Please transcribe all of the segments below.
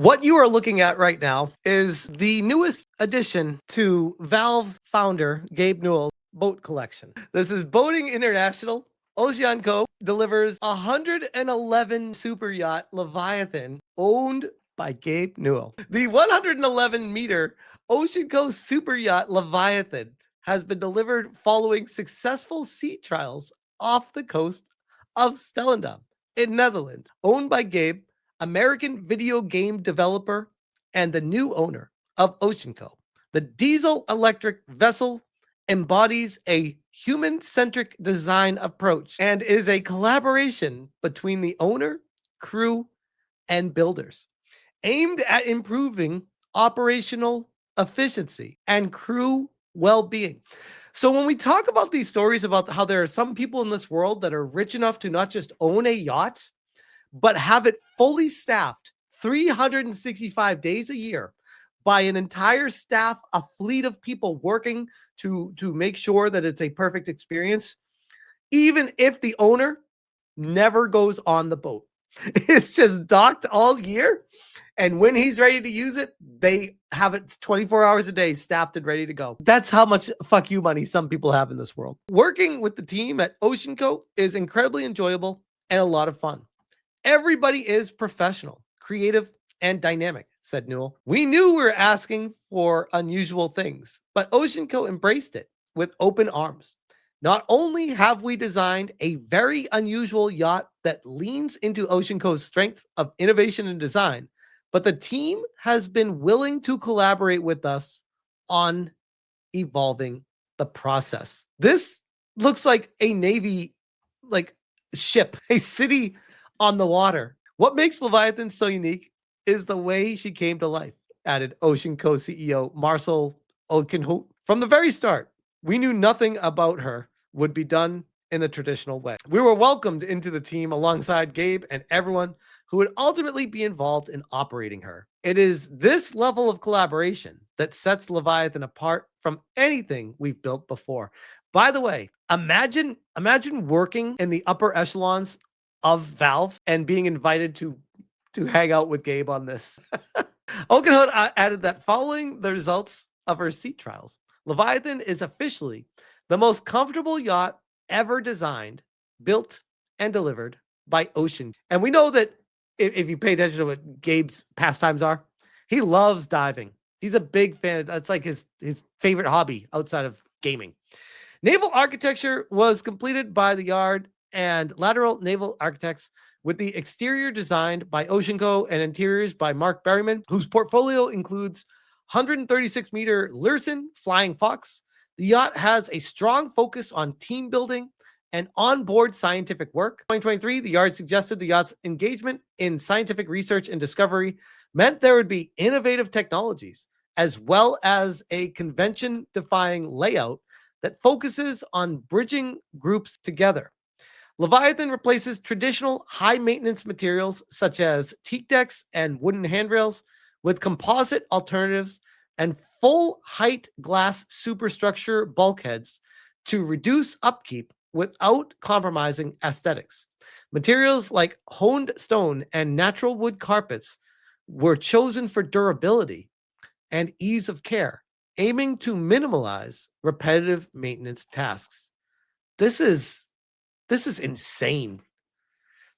What you are looking at right now is the newest addition to Valve's founder, Gabe Newell, boat collection. This is Boating International. Oceanco delivers 111 super yacht Leviathan owned by Gabe Newell. The 111 meter Oceanco super yacht Leviathan has been delivered following successful sea trials off the coast of Stellendam in Netherlands, owned by Gabe, American video game developer, and the new owner of Oceanco. The diesel electric vessel embodies a human centric design approach and is a collaboration between the owner, crew, and builders aimed at improving operational efficiency and crew well being. So, when we talk about these stories about how there are some people in this world that are rich enough to not just own a yacht, but have it fully staffed 365 days a year by an entire staff, a fleet of people working to make sure that it's a perfect experience, even if the owner never goes on the boat. It's just docked all year. And when he's ready to use it, they have it 24 hours a day, staffed and ready to go. That's how much fuck you money some people have in this world. Working with the team at Oceanco is incredibly enjoyable and a lot of fun. Everybody is professional, creative, and dynamic, said Newell. We knew we were asking for unusual things, but Oceanco embraced it with open arms. Not only have we designed a very unusual yacht that leans into Oceanco's strengths of innovation and design, but the team has been willing to collaborate with us on evolving the process. This looks like a Navy ship, a city on the water. What makes Leviathan so unique is the way she came to life, added Oceanco CEO Marcel Oceanco. From the very start, we knew nothing about her would be done in the traditional way. We were welcomed into the team alongside Gabe and everyone who would ultimately be involved in operating her. It is this level of collaboration that sets Leviathan apart from anything we've built before. By the way, imagine working in the upper echelons of Valve and being invited to hang out with Gabe on this. Oakenhood added that following the results of her sea trials, Leviathan is officially the most comfortable yacht ever designed, built, and delivered by Ocean. And we know that if you pay attention to what Gabe's pastimes are, he loves diving. He's a big fan. That's like his favorite hobby outside of gaming. Naval architecture was completed by the yard and Lateral Naval Architects, with the exterior designed by Oceanco and interiors by Mark Berryman, whose portfolio includes 136-meter Learson Flying Fox. The yacht has a strong focus on team building and onboard scientific work. In 2023, the yard suggested the yacht's engagement in scientific research and discovery meant there would be innovative technologies, as well as a convention-defying layout that focuses on bridging groups together. Leviathan replaces traditional high-maintenance materials such as teak decks and wooden handrails with composite alternatives and full-height glass superstructure bulkheads to reduce upkeep without compromising aesthetics. Materials like honed stone and natural wood carpets were chosen for durability and ease of care, aiming to minimize repetitive maintenance tasks. This is insane.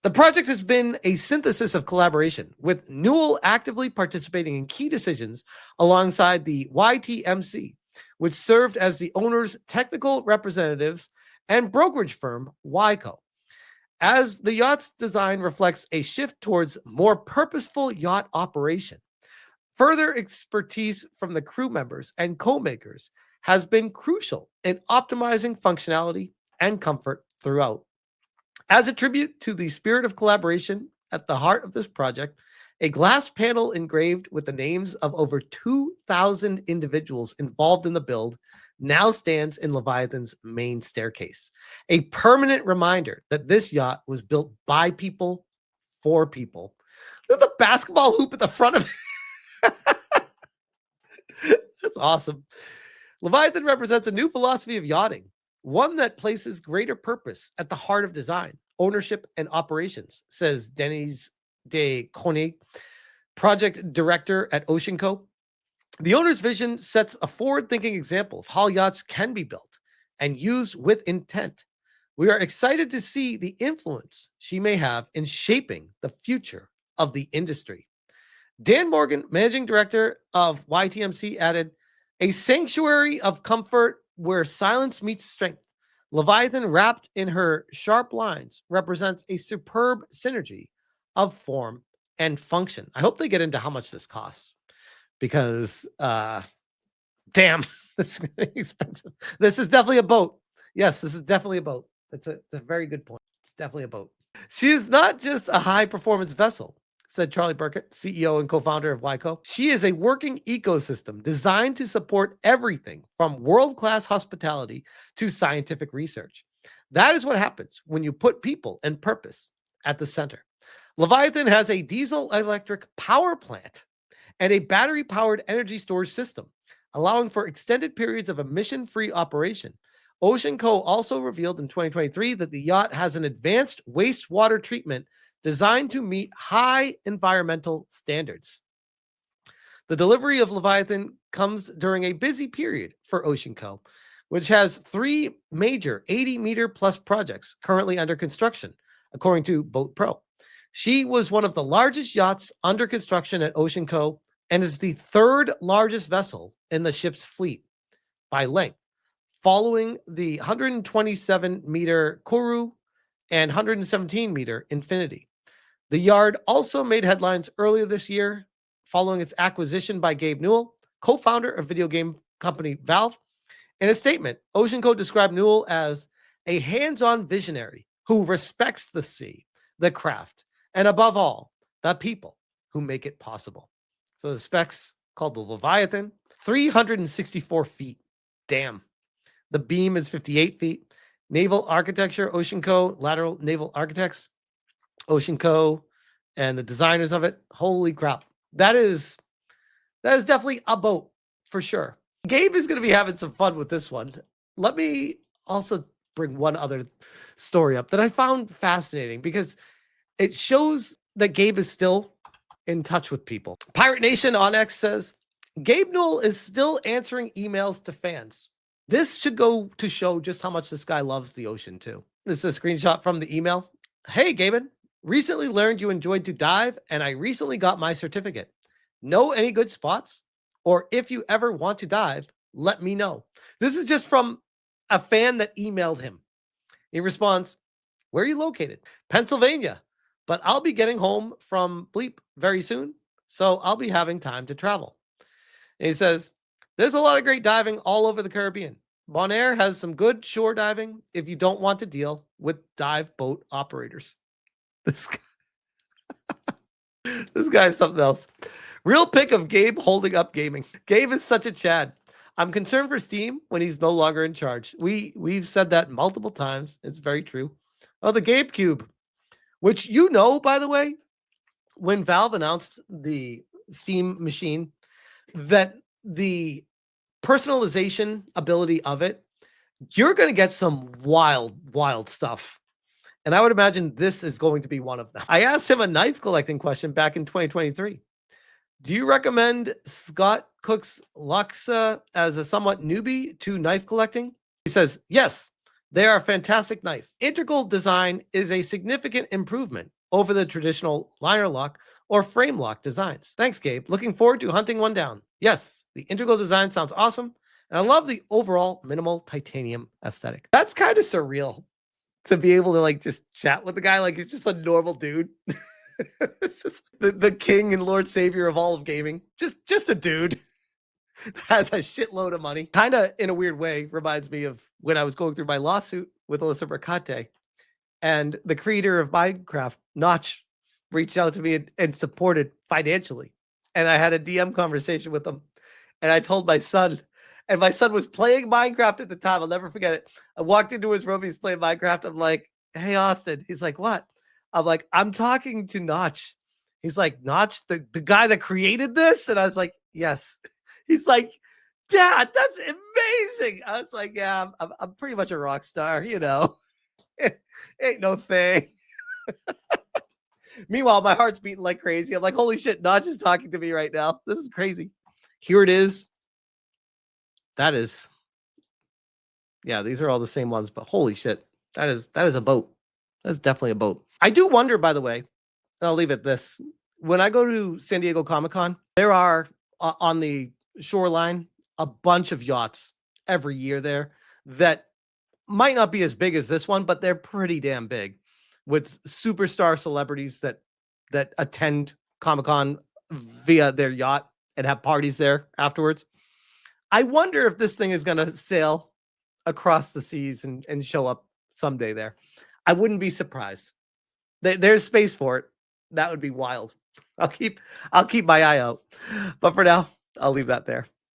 The project has been a synthesis of collaboration, with Newell actively participating in key decisions alongside the YTMC, which served as the owner's technical representatives, and brokerage firm YCO. As the yacht's design reflects a shift towards more purposeful yacht operation, further expertise from the crew members and co-makers has been crucial in optimizing functionality and comfort throughout. As a tribute to the spirit of collaboration at the heart of this project, a glass panel engraved with the names of over 2,000 individuals involved in the build now stands in Leviathan's main staircase, a permanent reminder that this yacht was built by people for people. Look at the basketball hoop at the front of it. That's awesome. Leviathan represents a new philosophy of yachting, one that places greater purpose at the heart of design, ownership, and operations, says Denis de Koenig, project director at Oceanco. The owner's vision sets a forward-thinking example of how yachts can be built and used with intent. We are excited to see the influence she may have in shaping the future of the industry. Dan Morgan, managing director of YTMC, added, a sanctuary of comfort where silence meets strength. Leviathan, wrapped in her sharp lines, represents a superb synergy of form and function. I hope they get into how much this costs because, damn, this is gonna be expensive. This is definitely a boat. Yes, this is definitely a boat. That's a very good point. It's definitely a boat. She is not just a high-performance vessel, said Charlie Burkett, CEO and co-founder of YCO. She is a working ecosystem designed to support everything from world-class hospitality to scientific research. That is what happens when you put people and purpose at the center. Leviathan has a diesel-electric power plant and a battery-powered energy storage system, allowing for extended periods of emission-free operation. Oceanco also revealed in 2023 that the yacht has an advanced wastewater treatment designed to meet high environmental standards. The delivery of Leviathan comes during a busy period for Oceanco, which has 3 major 80-meter plus projects currently under construction, according to Boat Pro. She was one of the largest yachts under construction at Oceanco and is the 3rd largest vessel in the ship's fleet by length, following the 127-meter Kourou and 117-meter Infinity. The yard also made headlines earlier this year following its acquisition by Gabe Newell, co-founder of video game company Valve. In a statement, Oceanco described Newell as a hands-on visionary who respects the sea, the craft, and above all, the people who make it possible. So the specs called the Leviathan, 364 feet. Damn. The beam is 58 feet. Naval architecture, Oceanco, lateral naval architects, Oceanco, and the designers of it. Holy crap. That is definitely a boat for sure. Gabe is going to be having some fun with this one. Let me also bring one other story up that I found fascinating because it shows that Gabe is still in touch with people. Pirate Nation on X says, Gabe Newell is still answering emails to fans. This should go to show just how much this guy loves the ocean too. This is a screenshot from the email. Hey, Gaben, recently learned you enjoyed to dive and I recently got my certificate. Know any good spots? Or if you ever want to dive, let me know. This is just from a fan that emailed him. He responds, where are you located? Pennsylvania, but I'll be getting home from Bleep very soon, so I'll be having time to travel. And he says, there's a lot of great diving all over the Caribbean. Bonaire has some good shore diving if you don't want to deal with dive boat operators. This guy is something else. Real pic of Gabe holding up gaming. Gabe is such a Chad. I'm concerned for Steam when he's no longer in charge. We've said that multiple times. It's very true. Oh, the Gabe Cube, which by the way, when Valve announced the Steam machine, that the personalization ability of it, you're going to get some wild stuff. And I would imagine this is going to be one of them. I asked him a knife collecting question back in 2023. Do you recommend Scott Cook's Luxa as a somewhat newbie to knife collecting? He says, yes, they are a fantastic knife. Integral design is a significant improvement over the traditional liner lock or frame lock designs. Thanks, Gabe. Looking forward to hunting one down. Yes, the integral design sounds awesome. And I love the overall minimal titanium aesthetic. That's kind of surreal to be able to just chat with the guy like he's just a normal dude. It's just the king and Lord Savior of all of gaming. Just a dude that has a shitload of money. Kind of in a weird way reminds me of when I was going through my lawsuit with Alyssa Mercate. And the creator of Minecraft, Notch, reached out to me and supported financially. And I had a DM conversation with him. And I told my son, and my son was playing Minecraft at the time. I'll never forget it. I walked into his room. He's playing Minecraft. I'm like, hey, Austin. He's like, what? I'm like, I'm talking to Notch. He's like, Notch, the guy that created this? And I was like, yes. He's like, Dad, that's amazing. I was like, yeah, I'm pretty much a rock star, Ain't no thing. Meanwhile, my heart's beating like crazy. I'm like, holy shit, Notch is talking to me right now. This is crazy. Here it is. That is, yeah, these are all the same ones, but holy shit. That is a boat. That's definitely a boat. I do wonder, by the way, and I'll leave it this. When I go to San Diego Comic-Con, there are on the shoreline a bunch of yachts every year there that might not be as big as this one, but they're pretty damn big with superstar celebrities that attend Comic-Con via their yacht and have parties there afterwards. I wonder if this thing is going to sail across the seas and show up someday there. I wouldn't be surprised. There's space for it. That would be wild. I'll keep my eye out. But for now, I'll leave that there.